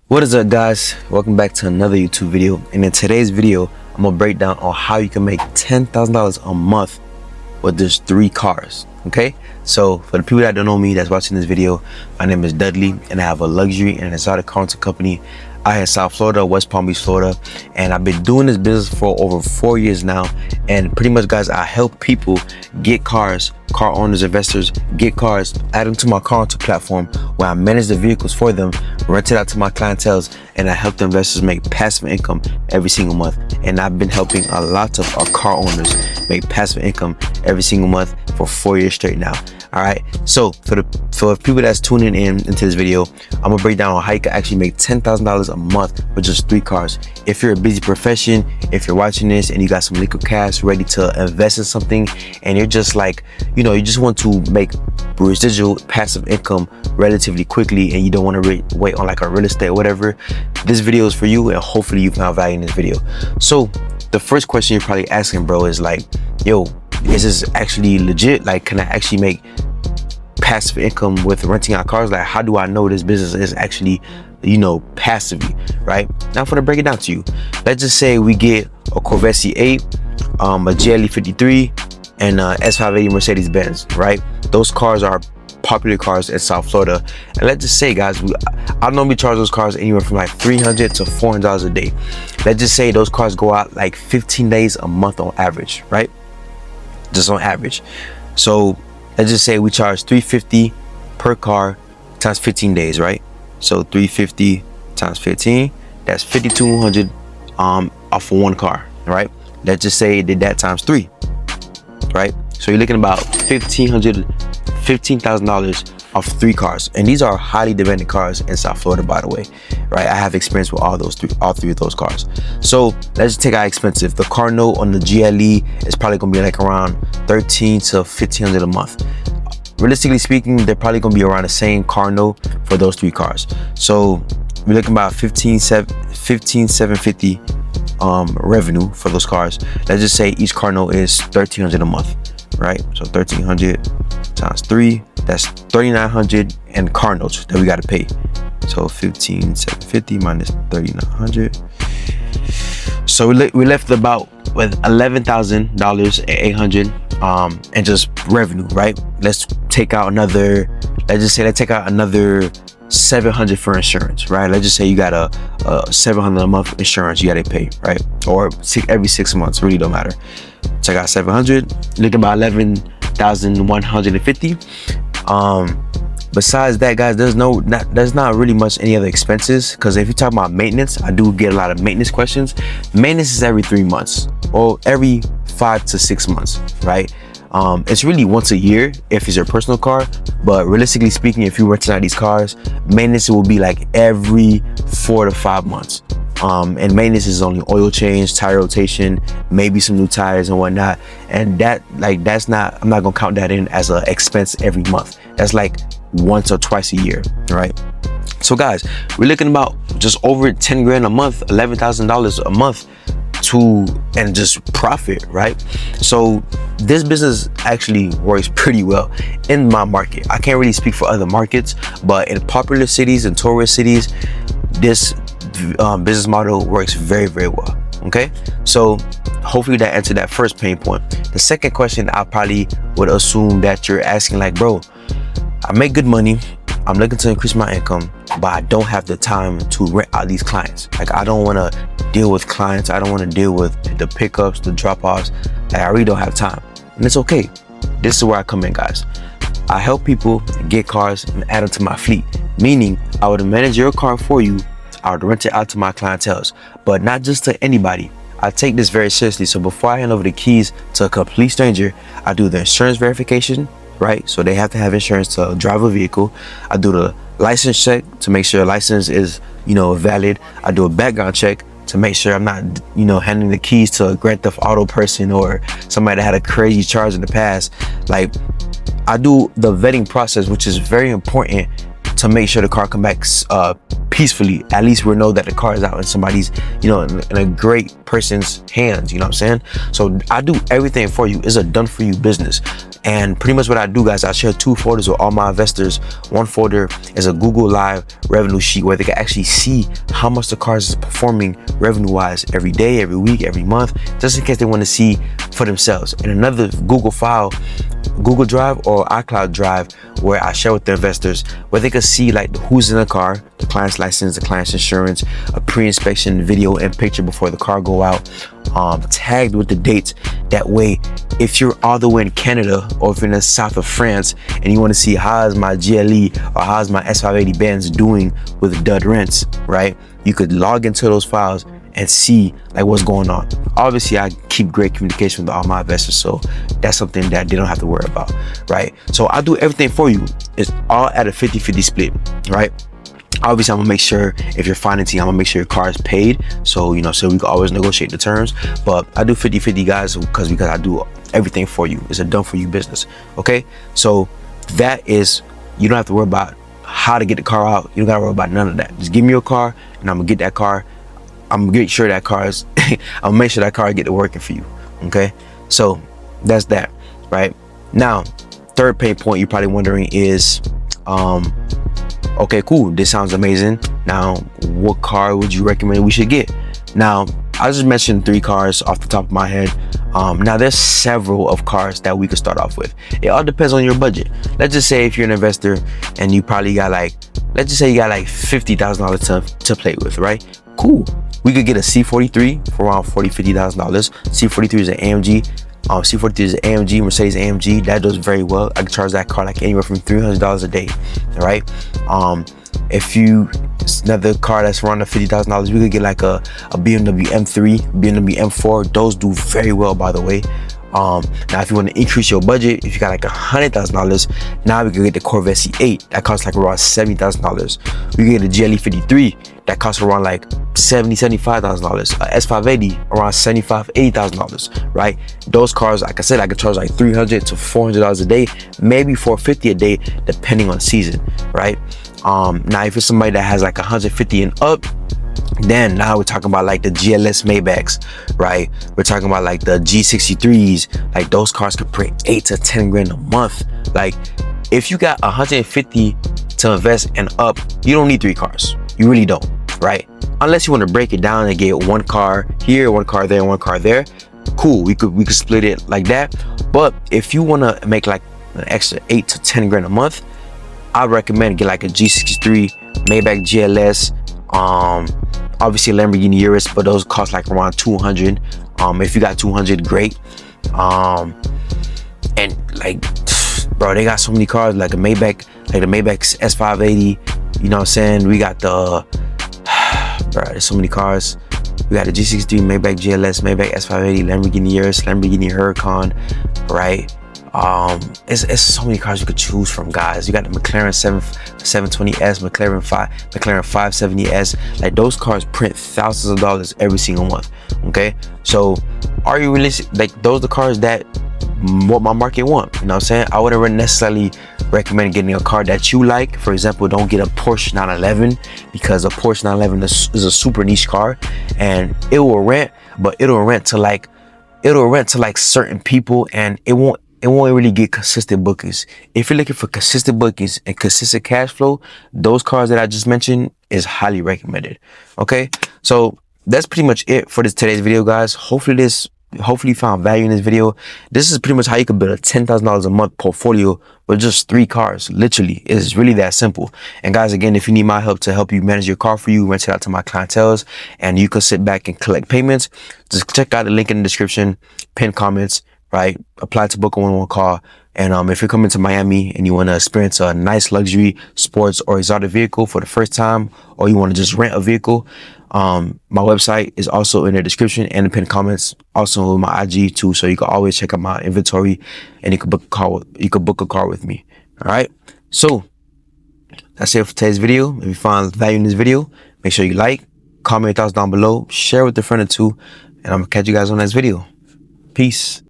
What is up, guys? Welcome back to another YouTube video. And in today's video, I'm gonna break down on how you can make $10,000 a month with just 3 cars. Okay, so for the people that don't know me that's watching this video, my name is Dudley and I have a luxury and exotic car rental company out here in South Florida, West Palm Beach, Florida. And I've been doing this business for over 4 years now. And pretty much, guys, I help people get cars, car owners, investors, get cars, add them to my car rental platform where I manage the vehicles for them, rent it out to my clientele, and I help the investors make passive income every single month. And I've been helping a lot of our car owners make passive income every single month for 4 years straight now. All right, so for people that's tuning in into this video, I'm gonna break down on how you can actually make $10,000 a month with just 3 cars. If you're a busy profession, if you're watching this and you got some liquid cash ready to invest in something, and you're just like, you know, you just want to make residual passive income relatively quickly, and you don't want to wait on like a real estate or whatever, this video is for you, and hopefully you found value in this video. So the first question you're probably asking, bro, is like, yo, is this actually legit? Like, can I actually make passive income with renting out cars? Like, how do I know this business is actually, you know, passively, right? Now I'm gonna break it down to you. Let's just say we get a Corvette C8, a GLE 53, and a S580 Mercedes-Benz, right? Those cars are popular cars in South Florida. And let's just say, guys, I normally charge those cars anywhere from like $300 to $400 a day. Let's just say those cars go out like 15 days a month on average, right? Just on average. So let's just say we charge $350 per car times 15 days, right? So $350 times 15, that's $5,200 off of 1 car, right? Let's just say it did that times 3, right? So you're looking about $15,000 off 3 cars, and these are highly demanded cars in South Florida, by the way, right? I have experience with all 3 of those cars. So let's just take our expensive. The car note on the GLE is probably gonna be like around $1,300 to $1,500 a month. Realistically speaking, they're probably gonna be around the same car note for those 3 cars. So we're looking about $15,750 revenue for those cars. Let's just say each car note is $1,300 a month, right? So 1,300 times 3, that's $3,900 in car notes that we got to pay. So 15,750 minus 3,900. So we left about with $11,800 and just revenue, right? Let's take out another. Let's take out another $700 for insurance, right? Let's just say you got a $700 a month insurance you got to pay, right? Or every 6 months, really don't matter. Check out $700. Look about $11,150. Besides that, guys, there's not really much any other expenses, because if you talk about maintenance, I do get a lot of maintenance questions. Maintenance is every 3 months or every 5 to 6 months, right? It's really once a year if it's your personal car, but realistically speaking, if you're renting out these cars, maintenance will be like every 4 to 5 months. And maintenance is only oil change, tire rotation, maybe some new tires and whatnot. And that's not, I'm not gonna count that in as an expense every month. That's like once or twice a year, right? So guys, we're looking about just over 10 grand a month, $11,000 a month and just profit, right? So this business actually works pretty well in my market. I can't really speak for other markets, but in popular cities and tourist cities, this business model works very, very well. Okay, so hopefully that answered that first pain point. The second question, I probably would assume that you're asking, like, bro, I make good money, I'm looking to increase my income, but I don't have the time to rent out these clients. Like, I don't want to deal with clients, I don't want to deal with the pickups, the drop-offs. Like, I really don't have time. And it's okay. This is where I come in, guys. I help people get cars and add them to my fleet, meaning I would manage your car for you. I would rent it out to my clientele, but not just to anybody. I take this very seriously. So before I hand over the keys to a complete stranger, I do the insurance verification, right? So they have to have insurance to drive a vehicle. I do the license check to make sure license is, you know, valid. I do a background check to make sure I'm not, you know, handing the keys to a Grand Theft Auto person or somebody that had a crazy charge in the past. Like, I do the vetting process, which is very important to make sure the car come back peacefully. At least we know that the car is out in somebody's, you know, in a great person's hands, you know what I'm saying? So I do everything for you. It's a done for you business. And pretty much what I do, guys, I share 2 folders with all my investors. One folder is a Google Live revenue sheet where they can actually see how much the cars is performing revenue wise every day, every week, every month, just in case they want to see for themselves. And another Google file, Google Drive or iCloud Drive, where I share with the investors where they can see like who's in the car, the client's license, the client's insurance, a pre-inspection video and picture before the car go out, tagged with the dates. That way, if you're all the way in Canada or if you're in the south of France and you want to see how's my GLE or how's my S580 Benz doing with dud rents, right? You could log into those files and see like what's going on. Obviously, I keep great communication with all my investors, so that's something that they don't have to worry about, right? So I do everything for you. It's all at a 50-50 split, right? Obviously, I'm gonna make sure if you're financing, I'm gonna make sure your car is paid. So, you know, so we can always negotiate the terms. But I do 50-50, guys, because I do everything for you. It's a done for you business. Okay. So that is, you don't have to worry about how to get the car out. You don't gotta worry about none of that. Just give me your car and I'm gonna get that car. I'm gonna get sure that car is, I'll make sure that car get to working for you. Okay. So that's that, right? Now, third pain point you're probably wondering is, okay, cool, this sounds amazing. Now, what car would you recommend we should get? Now, I just mentioned 3 cars off the top of my head. Now, there's several of cars that we could start off with. It all depends on your budget. Let's just say if you're an investor and you probably got like, let's just say you got like $50,000 to play with, right? Cool. We could get a C43 for around $40,000, $50,000. C43 is an AMG. C43 is an AMG, Mercedes AMG. That does very well. I can charge that car like anywhere from $300 a day. All right. If you, another car that's around the $50,000, we could get like a BMW M3, BMW M4. Those do very well, by the way. Now, if you want to increase your budget, if you got like $100,000, now we can get the Corvette C8 that costs like around $70,000. We can get the GLE 53 that costs around like $75,000. A S580 around $80,000, right? Those cars, like I said, I could charge like $300 to $400 a day, maybe $450 a day, depending on season, right? Now, if it's somebody that has like 150 and up, then now we're talking about like the GLS Maybachs, right? We're talking about like the G63s. Like those cars could bring 8 to 10 grand a month. Like if you got 150 to invest and up, you don't need 3 cars. You really don't, right? Unless you want to break it down and get 1 car here, 1 car there, 1 car there. Cool, we could split it like that. But if you want to make like an extra 8 to 10 grand a month, I'd recommend get like a G63, Maybach GLS, obviously Lamborghini Urus, but those cost like around 200. If you got 200, great. And like, bro, they got so many cars, like a Maybach, like the Maybach S580. You know what I'm saying? We got the, bro, there's so many cars. We got the G63, Maybach GLS, Maybach S580, Lamborghini Urus, Lamborghini Huracan, right? It's so many cars you could choose from, guys. You got the McLaren 720S, McLaren 570S. Like those cars print thousands of dollars every single month. Okay, so are you realistic? Like those are the cars that what my market want. You know what I'm saying? I wouldn't necessarily recommend getting a car that you like. For example, don't get a Porsche 911, because a Porsche 911 is a super niche car, and it will rent, but it'll rent to like certain people, and it won't really get consistent bookings. If you're looking for consistent bookings and consistent cash flow, those cars that I just mentioned is highly recommended. Okay, so that's pretty much it for today's video, guys. Hopefully you found value in this video. This is pretty much how you can build a $10,000 a month portfolio with just 3 cars. Literally, it's really that simple. And guys, again, if you need my help to help you manage your car for you, rent it out to my clientele, and you can sit back and collect payments, just check out the link in the description, pin comments, right? Apply to book a one-on-one call. And if you're coming to Miami and you want to experience a nice luxury, sports, or exotic vehicle for the first time, or you want to just rent a vehicle, my website is also in the description and the pinned comments, also with my IG too, so you can always check out my inventory and you can book a car with me. All right, so that's it for today's video. If you found value in this video, make sure you like, comment your thoughts down below, share with a friend or two, and I'm gonna catch you guys on the next video. Peace.